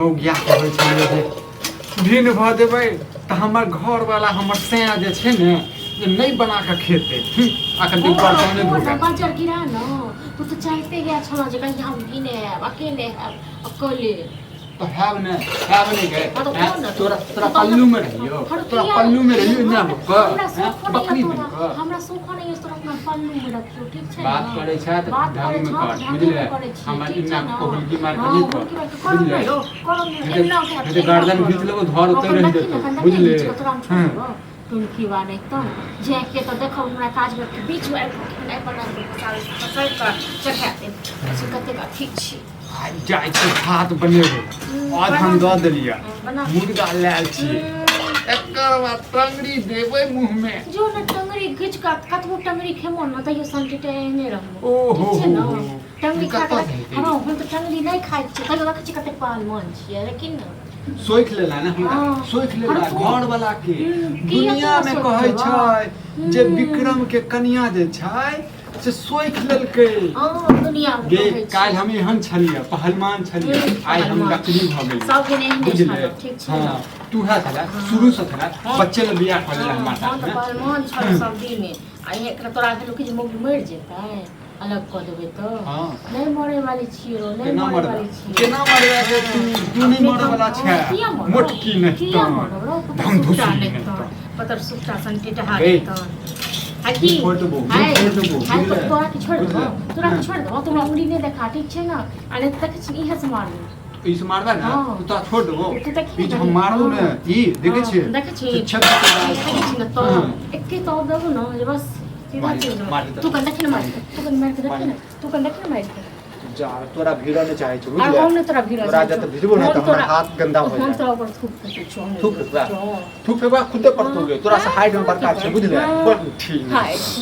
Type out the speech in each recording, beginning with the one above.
ज्ञा कहै छलियै जे दिन भऽ देबै तऽ हमर घरवाला हमर सैया जे छै ने जे नहीं बना के खेते अखन दिन पर कोने धोके बाजार गिरा न तू तो चाहते गया छला जे कहीं हम भी ने अकेले अकेले तो हैव ने गए तोरा पल्लू में रहियो तोरा पल्लू में रहियो ना बकरी में हमरा सुख नहीं है तोरा अपना पल्लू में रखियो ठीक छै बात करे छै त ढंग में कर बुझले हमर इन्ना कोहलकी मार के नहीं कर बुझले गर्दन खींच लेबो धर उतर रह जेतो बुझले तुम की वाने तो जे के तो देखो हमरा काज में बीच में नहीं बना के फसल का चखाते से कते का ठीक छी आई जाय के भात बनेबो आज हम द देलिया मुर्गा लायल छी एकर बाद टंगरी देबै मुंह में जो न टंगरी घिच का कतबो टंगरी खेमो न तइयो संटिटे ने रहबो ओहो टंगरी खा के हम तो टंगरी नहीं खाइ छी तइयो रखै छी कते पाल मन छी लेकिन सोख लेला ना हमरा सोख लेला घर वाला के दुनिया में कहै छै जे विक्रम के कन्या जे छै से सोख लेलकै दुनिया में गे काल हम एहन छलिए पहलवान छलिए आई हम डकरी भ गेल सब के नहीं छल ठीक छै हां तू है छला शुरू से छला बच्चे ले बियाह कर लेला माता पहलवान छल सब दिन में आई एकरा तोरा भेलो कि जे मोग मर जेतै अलग कर देबे तो नहीं मरे वाली छियो नहीं मरे वाली छियो केना मरे वाली तू नहीं मरे वाला छै मोटकी नहीं तो हम धुसी नहीं तो पतर सुट्टा संटे टहारे तो हाकी हाय तोरा के छोड़ दो तोरा उंगली ने देखा ठीक छै ना अने तक छी इहे से मार इस मारबा ना तू तो छोड़ दो ई हम मारू ने ई देखे छी छत पे तो एके तो दबो ना बस तू कन देखने मार तू कन मार के देख ना तू कन देखने मार जा तोरा भीड़ा ने चाहे छ बुझले हम ने तोरा भीड़ा तोरा जत भिड़बो ना त हमरा हाथ गंदा हो जाए हम तोरा ऊपर थूक फेबा खुदे पड़तोगे तोरा से हाइट में बड़का छ बुझले बड़ ठीक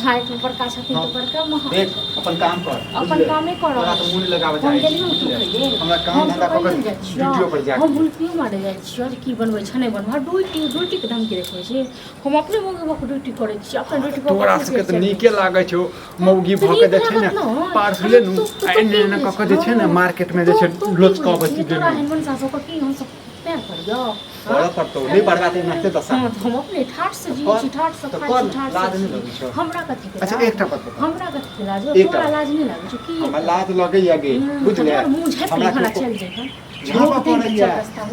हाइट में बड़का छ तो बड़का देख अपन काम कर अपन कामे करो तोरा तो मुंह लगावे जाए हमरा काम धंधा पकड़ वीडियो पर जा हम बुलपियो मारे जाय छी और की बनबै छ नहीं बनवा ड्यूटी के धमकी देखै छी हम अपने मौगी को ड्यूटी करै छी अपन ड्यूटी पर तोरा से त नीके लागै छौ मौगी भ के देखे ने पार्सले नु एने न कक जे छै ने मार्केट में जे छै लोचका बची दे तोरा हेमन सासो को की हम सब पैर पर जाओ बड़ा पड़तो नहीं बड़गाते नखते दसा हम अपने ठाट से जी छी ठाट से खाइ छी ठाट लाज नहीं लगै छ हमरा कथि के अच्छा एकटा बात हमरा कथि के लाज तोरा लाज नहीं लागै छ की हमरा लाज लगै आगे बुझले हमरा चल जाय झापा पड़ैया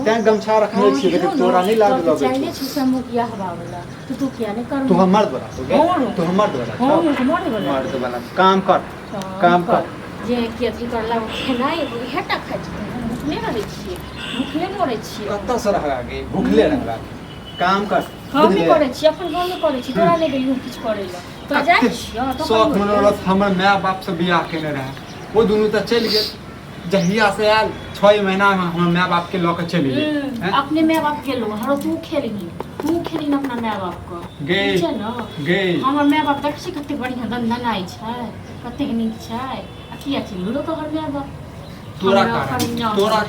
तैं गमछा रखने छी लेकिन तोरा नहीं लाज लगै चाहिए छी समूह किया हवा वाला तू क्या नहीं कर तू हमर द्वारा तू हमर द्वारा मर्द वाला काम कर जे के अथी करला खेनाइ हेटा खाइ छी भूखले रहै छी भूखले मरै छी कत्ता से रहगा गे भूखले रहगा काम कर हम नहीं करे छी अपन गांव में करे छी तोरा नहीं देलियो किछ करे ला तो जाय छी तो शौक मनोरथ हमर माय बाप से बियाह केने रहे वो दोनों त चल गेल जहिया से आयल 6 महीना में हमर माय बाप के लक चली गए अपने माय बाप के लो हरो तू खेलही अपना माय बाप को गे गे हमर माय बाप देख छी कते बढ़िया दंदनाई छै कते नीक छै आ किया छी लो तो हर माय बाप तोरा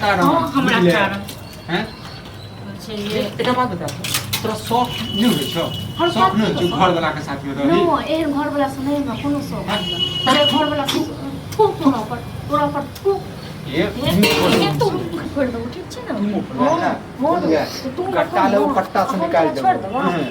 कारण हमरा कारण हैं चलिए एटा बात बता तोरा शौक नहीं होय छ शौक नहीं छ घर वाला के साथ में रही नो एहन घर वाला से नहीं ना कोनो शौक तोरे घर वाला थूक तोरा पर थूक ये तो छोड़ दो ठीक छै ना हो तू कट्टा ले कट्टा से निकाल दे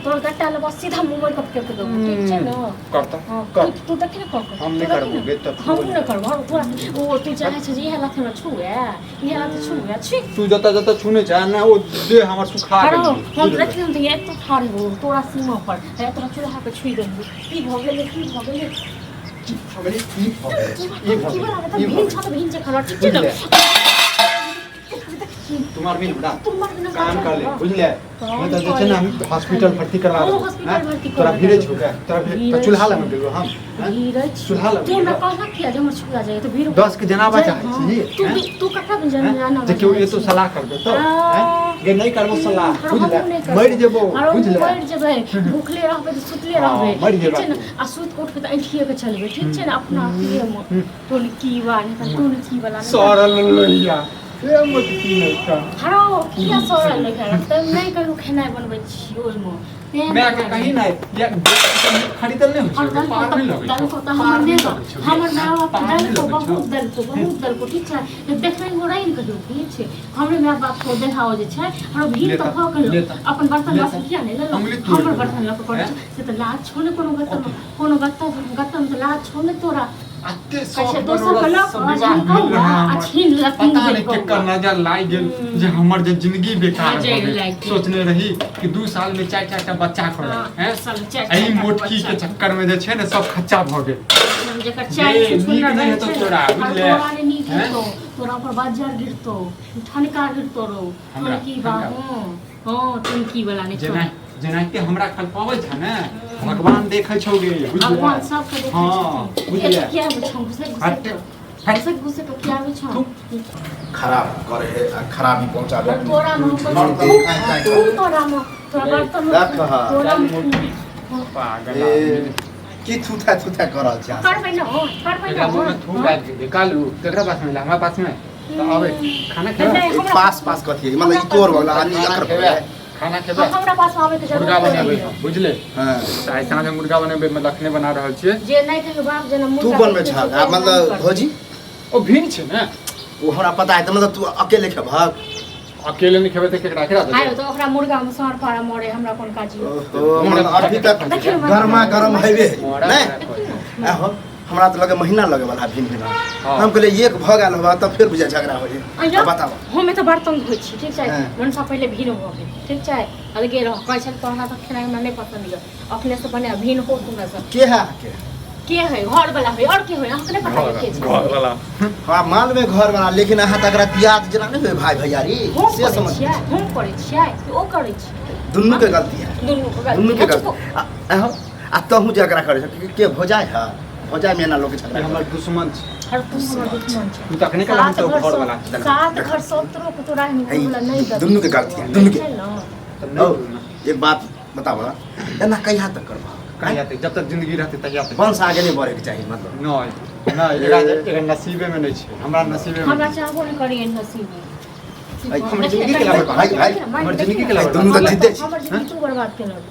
तो कट्टा ले बस सीधा मुंह में कप के दो ठीक छै ना करता कर तू देख ना कर हम नहीं करबे तो हम नहीं करबो तोरा ओ तू चाहे छै ये हालत में छुए ये हालत छुए छी तू जता छूने चाह ना ओ दे हमर सुखा गेल हम रख हम ये तो ठाड़ हो तोरा सीमा पर है तोरा चूल्हा पे छुई देंगे की भ गेले तुम्हार भी ना काम कर ले बुझले मैं तो जे ना हॉस्पिटल भर्ती करवा दो तोरा भीड़े छुगा तोरा चूल्हा लगा देबो हम चूल्हा लगा तू ना कहना किया जे हमर छुआ जाए तो भीड़ 10 के जनाबा चाहे छी तू कथा बन जाना जे क्यों ये तो सलाह कर दे तो ये नहीं करबो सलाह बुझले मर जेबो बुझले मर जेबे भूखले रहबे तो सुतले रहबे ठीक छै ना आ सुत उठ के ऐठिए के चलबे ठीक छै ना अपना अथिए में तो की बा नहीं तो की वाला सरल लोहिया से मत की नहीं का हरो किया सोरल नहीं कर त नहीं करू खाना बनबै छी ओइ में मैं कहीं नहीं ये खरीदल नहीं और होय पार नहीं लगे दल को त हमर माँ बाप दल को बहुत दल को ठीक छै देखै हो रही न कहियो ठीक छै हमरे माँ बाप को देखाओ जे छै हरो भीड़ त भ गेल अपन बर्तन लस किया नहीं ले हमर बर्तन लक कर से त लाज छोने कोनो गत्ता में लाज छोने तोरा अत्ते अच्छा दोसर कलक अच्छी लगती पता नहीं के कर नजर लाग गेल जे हमर जे जिंदगी बेकार हो गेल सोचने रही कि 2 साल में 4-4 टा बच्चा करब हैं एही मोटकी के चक्कर में जे छै ने सब खच्चा भ गेल जेकर चाय नीक नहीं है तो तोरा बुझले हैं तोरा पर बाजार गिरतो ठनका गिरतो रो हमरा की बा हां तुम की वाला नहीं जेनाते हमरा खल पावे छ ने भगवान देखे छोगे भगवान सब के देखे हां बुझले क्या बुझम घुसे तो क्या बुझम खराब करे है खराबी पहुंचा दे तोरा बर्तन तोरा पागल की थूथा कर छ कर पहिला हो थू गाज निकालू तेरा पास में हमरा पास में तो आवे खाना खेबे पास कथी मतलब ई तोर वाला आनी अकर खाना खेबे हमरा पास आवे के मुर्गा जरूरत बनेबे नहीं बुझले हां ऐसा में मुर्गा बनेबे मतलब अखने बना रहल छियै जे नहीं के बाप जना मुर्गा तू बनबे छ मतलब भोजी ओ भिन छै ने वो हमरा पता है त मतलब तू अकेले खेबहक अकेले नहीं खेबे त केकरा खिला दे आयो तो ओकरा मुर्गा में सर पारा मरे हमरा कोन काजी तो मतलब अभी तक गरमा गरम हेबे नहीं आहो हमरा तो लगे महीना लगे वाला भिन हम कहले एक भ गेल होबा तब फिर बुझा झगड़ा हो जे बताओ हमें तो बर्तन धोइ छी ठीक छै मनसा पहले भीन हो गेल ठीक छै अलगे रह कहै छै तोहरा त खाना हमरा नहीं पसंद है अपने से बने भीन हो तुमरा से के है घर वाला है और के है हमके नहीं पता है के घर वाला हां माल में घर वाला लेकिन अहाँ तकरा प्याज जना नहीं भाई भैयारी से समझ हम करे छियै ओ करे छी दुन्नु के गलती है दुन्नु के गलती आहो आ तहु जकरा करे के भोजाय है भोजाय में ना लोग झगड़ा हमर दुश्मन छै हर तुम हमर दुश्मन छै तू तखने कला हम तो घर वाला सात घर सत्रो को तोरा नहीं बोला नहीं कर दुन्नु के गलती है दुन्नु के एक बात बताओ एना कहिया तक करबा कहिया तक जब तक जिंदगी रहते तहिया तक वंश आगे नहीं बढ़े के चाहिए मतलब नहीं एकर नसीबे में नहीं छै हमरा नसीबे में हमरा चाहबो नहीं करिए नसीब हमर जिंदगी के लाभ भाई हमर जिंदगी के लाभ दुन्नु तो जीते हमर जिंदगी तू बर्बाद केलक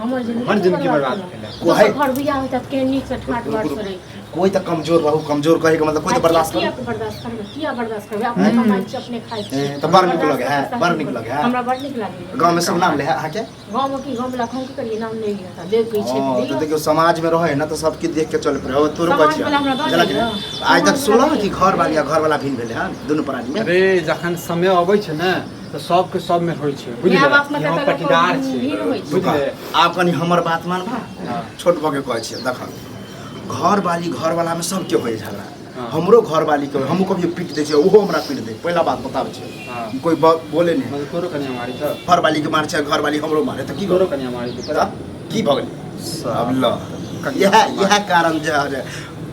हमर जिंदगी बर्बाद कोई घर बियाह होता के नीक से ठाट बात करे कोई तो कमजोर रहू कमजोर कहे के मतलब कोई तो बर्दाश्त किया बर्दाश्त करबे अपने कमाई से अपने खाई तो बड़ निक लगे है बड़ निक लगे है हमरा बड़ निक लागे गांव में सब नाम ले है आके गांव में की गांव वाला खाऊ के करिए नाम ले लिया था देख पीछे तो देखियो समाज में रहे ना तो सबके देख के चले पड़े तोरो बचिया आज तक सुनलो कि घर वाला भिन भेले हां दोनों प्राणी में अरे जखन समय आबै छै ने तो सब के सब में होय छै बुझले हम पटीदार छै बुझले आप कनी हमर बात मानबा छोट बके कहै छियै देखन घर वाला में सब के होय झगड़ा हमरो घर वाली के हमहु कभी पीट दे छै ओहो हमरा पीट दे पहला बात बताबै छै कोई बोले नहीं मतलब तोरो कनिया मारी छ घर वाली के मार छै घर वाली हमरो मारे त की तोरो कनिया मारी छ की भ गेल अब ल यह कारण जे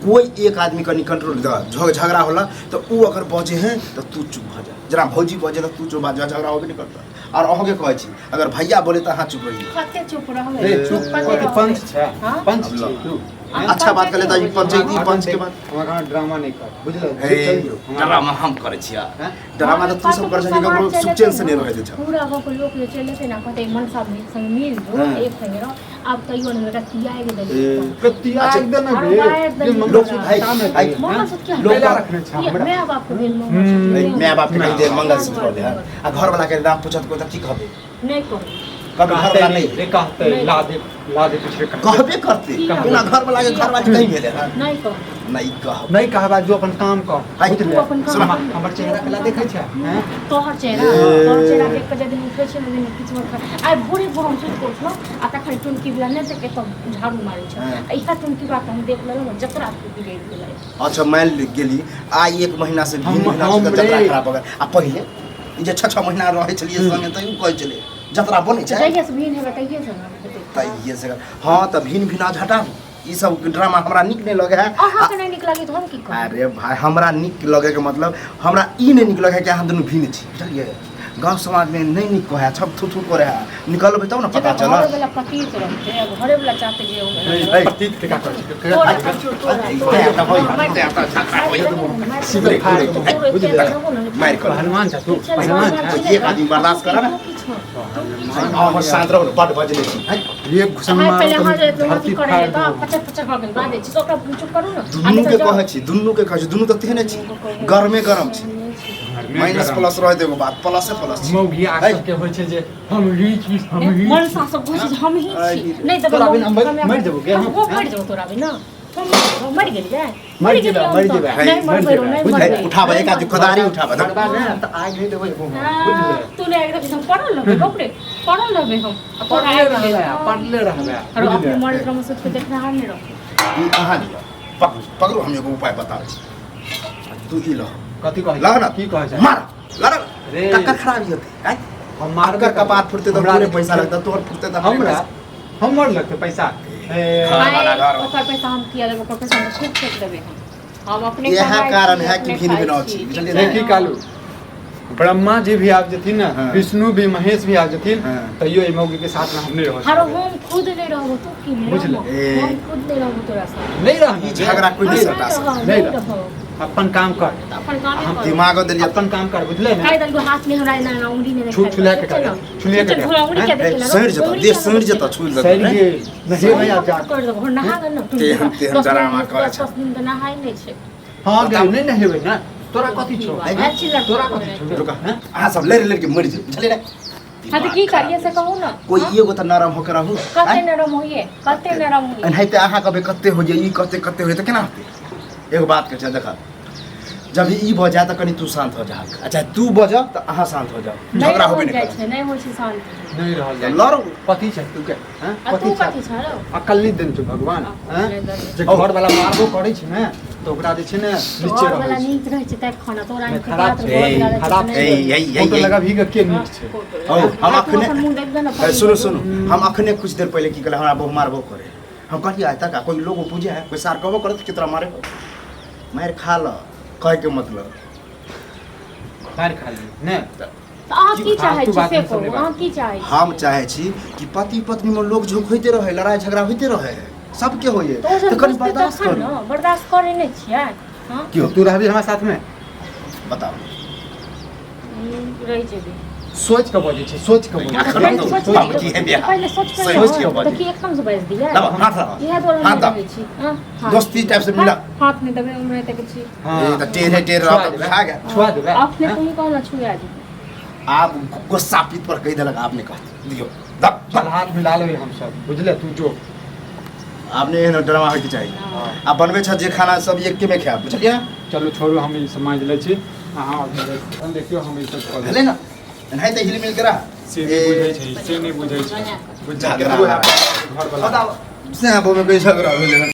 कोई एक आदमी कनी कंट्रोल झगड़ा होला तो ऊ अगर बजे हैं तो तू चुप भ जा जरा भौजी बजे तो तू चुप जा झगड़ा होबे नहीं करता और अहोगे कहै छी अगर भैया बोले तो हां चुप रही कते चुप रहबे चुप पंच छै पंच छी तू अच्छा बात कर लेता पंचायती पंच के बाद हमरा ड्रामा नहीं कर बुझल ड्रामा हम करे छिया ड्रामा तो तू सब कर सके ककरो सुचेन से नहीं रहे दे छ पूरा गांव के लोग जे चले थे ना कहते मन सब संग मिल जो एक संग रहो अब तो यो ने बेटा किया है दे कतिया एकदम बे लोग भाई मम्मा से क्या लोग रखने छ हमरा मैं बाप को बिल मम्मा मैं बाप के दे मंगलसूत्र ले आ घर वाला के नाम पूछत को त की कहबे नहीं करो कभी घर वाला नहीं रे कहते ला दे पिछले कहबे करते बिना घर वाला के घर वाली कहीं भेले नहीं कहो नहीं कहबा जो अपन काम कर तू अपन काम हमर चेहरा कला देखै छै हैं तोहर चेहरा देख के जदी उठै छै ने किछ मत आइ भोरे भोर सुत को उठलो आ तखन टुनकी वाला ने से के तो झाड़ू मारै छै ऐसा टुनकी बात हम देख लेलो जतरा के बिगड़ गेलै अच्छा मान गेली आई 1 महीना से भी महीना से जतरा खराब हो गया आ पहिले जे 6 महीना रहै छलिए संगे त उ कहै छलिए जतरा बनै छै जइया से भीन हेबे तइये से हां त भीन आज हटाऊ ई सब ड्रामा हमरा निक नहीं लगे है अहाँ के नहीं निक लगे तो हम की करू अरे भाई हमरा निक लगे के मतलब हमरा ई नहीं निक लगे कि हम दोनों भीन छी बुझलिए गांव समाज में नहीं निक कहे छप थू थू करे निकलबे तब ना पता जेकर चला घरे वाला पति तो रहते अब घरे वाला चाहते जे ए प्रतीत के का कर पहलवान था तू पहलवान था एक आदमी बर्दाश्त करा ना और शांत रहो बड़ बजले ये घुसम मार पहले हम धरती धरती करे फाड़ तो दो 50 हो गेल बादे छी तो ओकरा चुप करू ना दुन्नु के कहै छी दुन्नु त तेहने छी गरमे गरम छी माइनस प्लस रह देबो बात प्लस से प्लस छी मौगी आकर के होइ छै जे हम रीच मन सा सब बुझ हम ही छी नहीं तो तोरा बिन हम मर देबो के हम मर देबो तोरा बिन ना मर गेल जाय मर जेबे नहीं मर नहीं उठाबे एक आदमी कोदारी उठाबे बर्बाद नहीं त आग नहीं देबो बुझले तूने एकदम हम पढ़ल लबे कपड़े पढ़ल लबे हम पढ़ले रहबे और अपने मर क्रम से देखना हार नहीं रहो ई अहाँ लियो पकड़ो हम एगो उपाय बताबै छी तू ई लो कथि कहै लग ना की कहै छै मार लड़ रे कक्का खराब होते हैं हम मार आपका कपाट फुटते तो पूरे पैसा लगता तोर फुटते तो हमरा हमर लगते पैसा ओकर पैसा हम किया देबो ओकर पैसा हम खुद फेंक देबे हम अपने यह कारण है कि भिन्न भिन्न छी देखी कालू ब्रह्मा जी भी आब जथिन ना विष्णु भी महेश भी आब जथिन तैयो ई मौगी के साथ में हम नहीं रह हरो हम खुद नहीं रहबो तू की नहीं बुझले हम खुद नहीं रहबो तोरा साथ नहीं रह झगड़ा कोई नहीं सकता नहीं रह अपन काम कर अपन काम हम दिमाग दिलिए अपन काम कर बुझले ना काई दल हाथ में हमरा ना उंगली में छुले के कर छुले के उंगली के देख ले सैर जता देश सैर जता छुल सही दे ये नहीं भैया जा कर दो नहा गन ना ते हम जरा मा करे छ 10 दिन त नहाई नहीं छे हां गे नहीं नहीं हेबै ना तोरा कथि छौ तोरा कथि छौ रुका आ सब ले ले के मर जे चले रे हां तो की करिए से कहू ना कोई एगो त नरम होकर रहू कते नरम होइए कते नरम होइए नहीं तो अहाँ कबे कते हो जे ई कते कते हो तो केना होते एगो बात के छ देखा जब ई बजा त कनी तू शांत हो जा अच्छा तू बजा त अहाँ शांत हो जाओ झगड़ा होबे नहीं करे नहीं होय छै शांत नहीं रहल जाय लड़ो पति छै तू के हैं तू कथि छ रो अकल नहीं देन छौ भगवान हैं जे घर वाला मारबो करै छै ना तो ओकरा जे छै ने नीचे वाला रहै छै नीक रहै छै त खाना तोरा के खराब बात छै खराब छै फोटो लगा भी के नीक छै ओ हम अखने मुंह देख देना सुनो सुनो हम अखने कुछ देर पहले की कहले हमरा बहु मारबो करे हम कहलिए आय तक कोई लोग पूजे है कोई सार कहबो करत कि तोरा मारे मार खा ल कहे के मतलब मार खा ली ने अहाँ की चाहै छी से कहू अहाँ की चाहै छी हम चाहे छी कि पति पत्नी में लोग झोंक होते रहे लड़ाई झगड़ा होते रहे सबके होइए तो कनी बर्दाश्त कर बर्दाश्त करे नहीं छियै हां क्यों तू रहबी हमरा साथ में बताओ रही जेबी सोच के बजे छै सोच के बजे पहले सोच के तो कि एकदम से बज दिया हाथ यह बोल हाथ छी हां दोस्ती टाइप से मिला हाथ में दबे उमरे तक छी ये तो टेढ़े टेढ़ रहा खा गया छुआ देबे आपने तुम कहना छुआ दी आप गुस्सा पीत पर कह देलक आपने कह दियो दब चल हाथ मिला लेबै हम सब बुझले तू जो आपने एहन ड्रामा होय के चाहिए आप बनबे छ जे खाना सब एक के में खाए बुझलिए चलो छोड़ू हम ई समझ ले छी अहाँ हम देखियो हम ई सब कर भेले ना नहीं तो हिल मिल करा से नहीं बुझै छै से नहीं बुझै छै बुझा झगड़ा घर वाला बताओ से आप में कोई झगड़ा भेले